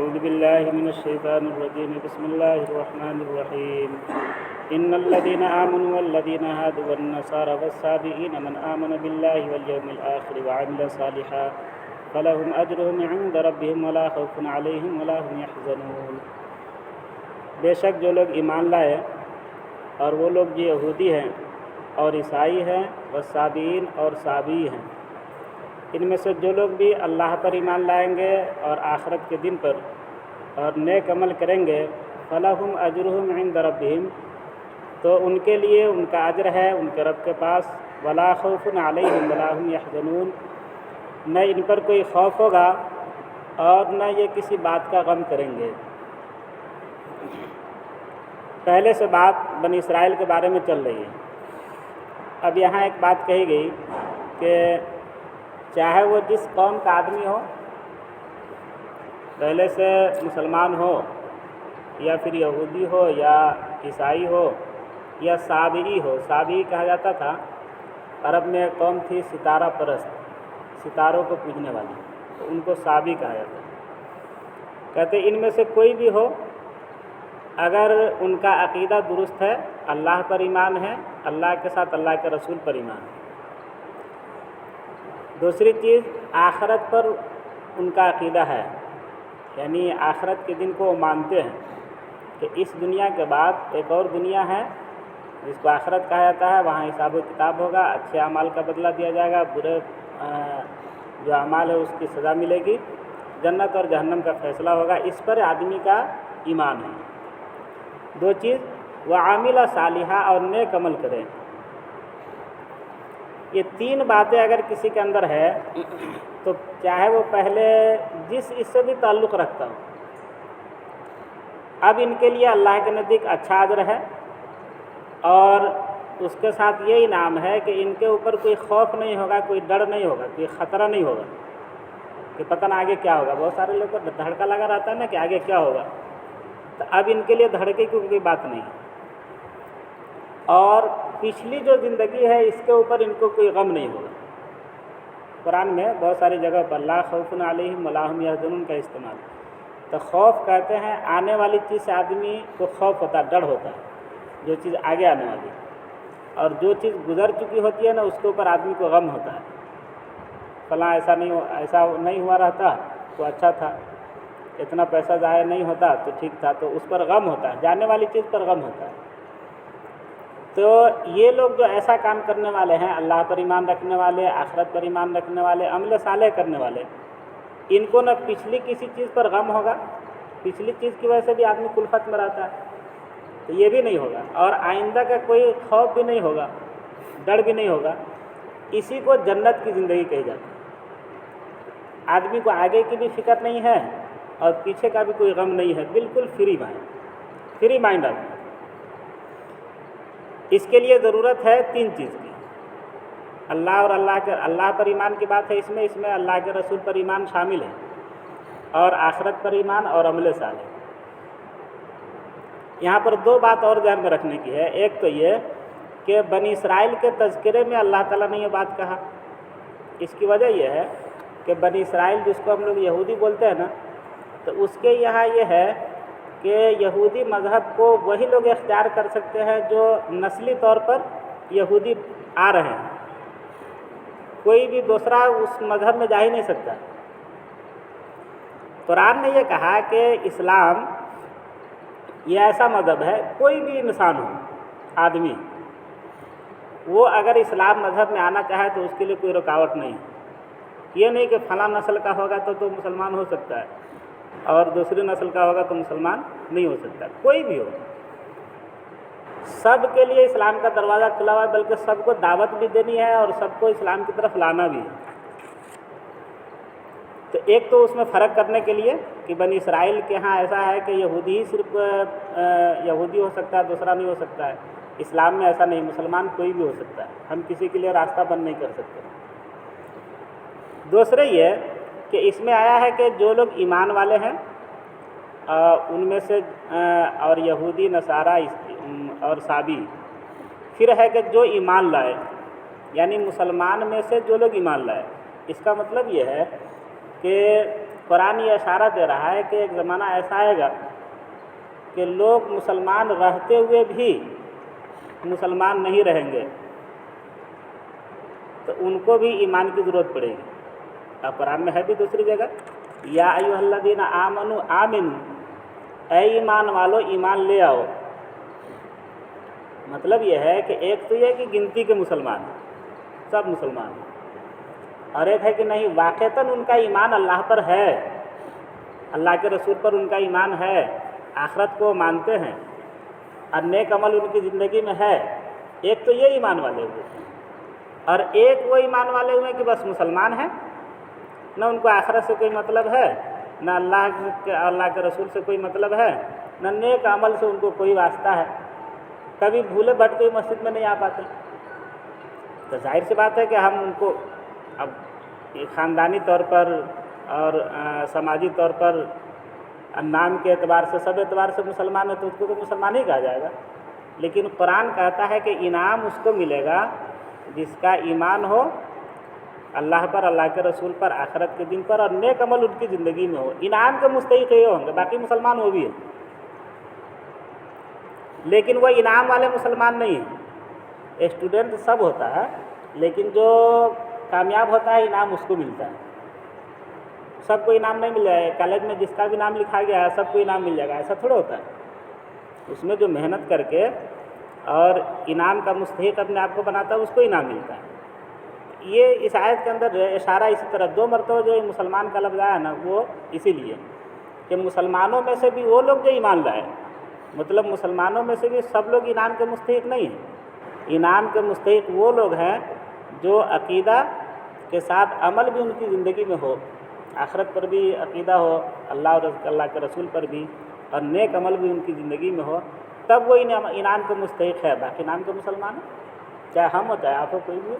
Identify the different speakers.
Speaker 1: أعوذ بالله من الشيطان الرجيم بسم الله الرحمن الرحيم إن الذين آمنوا والذين هادوا والنصارى والسابئين من آمن بالله واليوم الآخر وعمل صالحا فلهم أجرهم عند ربهم ولا خوف عليهم ولا هم يحزنون۔ بے شک جو لوگ ایمان لائے اور وہ لوگ جو یہودی ہیں اور عیسائی ہیں والسابئین اور سابئی ہیں، ان میں سے جو لوگ بھی اللہ پر ایمان لائیں گے اور آخرت کے دن پر اور نیک عمل کریں گے فلہم اجرہم عند ربہم، تو ان کے لیے ان کا اجر ہے ان کے رب کے پاس، ولا خوف علیہم ولا هم یحزنون، نہ ان پر کوئی خوف ہوگا اور نہ یہ کسی بات کا غم کریں گے۔ پہلے سے بات بنی اسرائیل کے بارے میں چل رہی ہے، اب یہاں ایک بات کہی گئی کہ چاہے وہ جس قوم کا آدمی ہو، پہلے سے مسلمان ہو یا پھر یہودی ہو یا عیسائی ہو یا سابئی ہو، سابئی کہا جاتا تھا، عرب میں ایک قوم تھی ستارہ پرست، ستاروں کو پوجنے والی، تو ان کو سابئی کہا جاتا ہے۔ کہتے ان میں سے کوئی بھی ہو، اگر ان کا عقیدہ درست ہے، اللہ پر ایمان ہے، اللہ کے ساتھ اللہ کے رسول پر ایمان ہے، دوسری چیز آخرت پر ان کا عقیدہ ہے، یعنی آخرت کے دن کو وہ مانتے ہیں کہ اس دنیا کے بعد ایک اور دنیا ہے جس کو آخرت کہا جاتا ہے، وہاں حساب و کتاب ہوگا، اچھے اعمال کا بدلہ دیا جائے گا، برے جو اعمال ہے اس کی سزا ملے گی، جنت اور جہنم کا فیصلہ ہوگا، اس پر آدمی کا ایمان ہے۔ دو چیز وعامل صالحہ، اور نیک عمل کریں، یہ تین باتیں اگر کسی کے اندر ہے تو چاہے وہ پہلے جس اس سے بھی تعلق رکھتا ہو، اب ان کے لیے اللہ کے نزدیک اچھا اجر ہے، اور اس کے ساتھ یہ انعام ہے کہ ان کے اوپر کوئی خوف نہیں ہوگا، کوئی ڈر نہیں ہوگا، کوئی خطرہ نہیں ہوگا کہ پتہ نہ آگے کیا ہوگا۔ بہت سارے لوگ کو دھڑکا لگا رہتا ہے نا کہ آگے کیا ہوگا، تو اب ان کے لیے دھڑکے کی کوئی بات نہیں ہے، اور پچھلی جو زندگی ہے اس کے اوپر ان کو کوئی غم نہیں ہوگا۔ قرآن میں بہت ساری جگہ پر لا خوف علیہم ولا هم یحزنون کا استعمال، تو خوف کہتے ہیں آنے والی چیز سے آدمی کو خوف ہوتا ہے، ڈر ہوتا ہے، جو چیز آگے آنے والی، اور جو چیز گزر چکی ہوتی ہے نا اس کے اوپر آدمی کو غم ہوتا ہے، فلاں ایسا نہیں ہوا رہتا تو اچھا تھا، اتنا پیسہ ضائع نہیں ہوتا تو ٹھیک تھا، تو اس پر غم ہوتا ہے، جانے والی چیز پر غم ہوتا ہے۔ تو یہ لوگ جو ایسا کام کرنے والے ہیں، اللہ پر ایمان رکھنے والے، آخرت پر ایمان رکھنے والے، عمل صالح کرنے والے، ان کو نہ پچھلی کسی چیز پر غم ہوگا، پچھلی چیز کی وجہ سے بھی آدمی کلفت میں رہتا ہے تو یہ بھی نہیں ہوگا، اور آئندہ کا کوئی خوف بھی نہیں ہوگا، ڈر بھی نہیں ہوگا، اسی کو جنت کی زندگی کہی جاتی ہے۔ آدمی کو آگے کی بھی فکر نہیں ہے اور پیچھے کا بھی کوئی غم نہیں ہے، بالکل فری مائنڈ آدمی۔ اس کے لیے ضرورت ہے تین چیز کی، اللہ اور اللہ پر ایمان کی بات ہے، اس میں اللہ کے رسول پر ایمان شامل ہے، اور آخرت پر ایمان اور عمل صالح۔ یہاں پر دو بات اور ذہن میں رکھنے کی ہے، ایک تو یہ کہ بنی اسرائیل کے تذکرے میں اللہ تعالیٰ نے یہ بات کہا، اس کی وجہ یہ ہے کہ بنی اسرائیل جس کو ہم لوگ یہودی بولتے ہیں نا، تو اس کے یہاں یہ ہے کہ یہودی مذہب کو وہی لوگ اختیار کر سکتے ہیں جو نسلی طور پر یہودی آ رہے ہیں، کوئی بھی دوسرا اس مذہب میں جا ہی نہیں سکتا۔ قرآن نے یہ کہا کہ اسلام یہ ایسا مذہب ہے، کوئی بھی انسان ہو، آدمی، وہ اگر اسلام مذہب میں آنا چاہے تو اس کے لیے کوئی رکاوٹ نہیں ہے۔ یہ نہیں کہ فلاں نسل کا ہوگا تو مسلمان ہو سکتا ہے اور دوسری نسل کا ہوگا تو مسلمان نہیں ہو سکتا، کوئی بھی ہو، سب کے لیے اسلام کا دروازہ کھلا ہوا ہے، بلکہ سب کو دعوت بھی دینی ہے اور سب کو اسلام کی طرف لانا بھی ہے۔ تو ایک تو اس میں فرق کرنے کے لیے کہ بنی اسرائیل کے ہاں ایسا ہے کہ یہودی ہی صرف یہودی ہو سکتا ہے، دوسرا نہیں ہو سکتا ہے، اسلام میں ایسا نہیں، مسلمان کوئی بھی ہو سکتا ہے، ہم کسی کے لیے راستہ بند نہیں کر سکتے۔ دوسرے یہ کہ اس میں آیا ہے کہ جو لوگ ایمان والے ہیں ان میں سے، اور یہودی، نصارہ اور سابئی، پھر ہے کہ جو ایمان لائے، یعنی مسلمان میں سے جو لوگ ایمان لائے، اس کا مطلب یہ ہے کہ قرآن یہ اشارہ دے رہا ہے کہ ایک زمانہ ایسا آئے گا کہ لوگ مسلمان رہتے ہوئے بھی مسلمان نہیں رہیں گے، تو ان کو بھی ایمان کی ضرورت پڑے گی۔ اب قرآن میں ہے بھی دوسری جگہ، یا ایھا الذین آمنوا آمنوا، اے ایمان والو ایمان لے آؤ۔ مطلب یہ ہے کہ ایک تو یہ کہ گنتی کے مسلمان سب مسلمان، اور ایک ہے کہ نہیں واقعتاً ان کا ایمان اللہ پر ہے، اللہ کے رسول پر ان کا ایمان ہے، آخرت کو مانتے ہیں اور نیک عمل ان کی زندگی میں ہے۔ ایک تو یہ ایمان والے ہوئے، اور ایک وہ ایمان والے ہوئے کہ بس مسلمان ہیں، نہ ان کو آخرت سے کوئی مطلب ہے، نہ اللہ کے رسول سے کوئی مطلب ہے، نہ نیک عمل سے ان کو کوئی واسطہ ہے، کبھی بھولے بھٹ کوئی مسجد میں نہیں آ پاتے۔ تو ظاہر سی بات ہے کہ ہم ان کو اب خاندانی طور پر اور سماجی طور پر نام کے اعتبار سے سب اعتبار سے مسلمان ہے تو اس کو تو مسلمان ہی کہا جائے گا، لیکن قرآن کہتا ہے کہ انعام اس کو ملے گا جس کا ایمان ہو اللہ پر، اللہ کے رسول پر، آخرت کے دن پر، اور نیک عمل ان کی زندگی میں ہو۔ انعام کے مستحق یہ ہوں گے، باقی مسلمان وہ بھی ہیں، لیکن وہ انعام والے مسلمان نہیں ہیں۔ اسٹوڈنٹ سب ہوتا ہے، لیکن جو کامیاب ہوتا ہے انعام اس کو ملتا ہے، سب کو انعام نہیں مل جائے گا۔ کالج میں جس کا بھی نام لکھا گیا ہے سب کو انعام مل جائے گا، ایسا تھوڑا ہوتا ہے۔ اس میں جو محنت کر کے اور انعام کا مستحق اپنے آپ کو بناتا ہے اس کو انعام ملتا ہے۔ یہ اس آیت کے اندر اشارہ اسی طرح 2 مرتبہ جو مسلمان کا لفظ آیا نا وہ اسی لیے کہ مسلمانوں میں سے بھی وہ لوگ جو ایمان لائے، مطلب مسلمانوں میں سے بھی سب لوگ انعام کے مستحق نہیں ہیں۔ انعام کے مستحق وہ لوگ ہیں جو عقیدہ کے ساتھ عمل بھی ان کی زندگی میں ہو، آخرت پر بھی عقیدہ ہو، اللہ کے رسول پر بھی، اور نیک عمل بھی ان کی زندگی میں ہو، تب وہ انعام کے مستحق ہے۔ باقی انعام کے مسلمان ہیں، چاہے ہم ہو چاہے آپ ہو، کوئی بھی ہو۔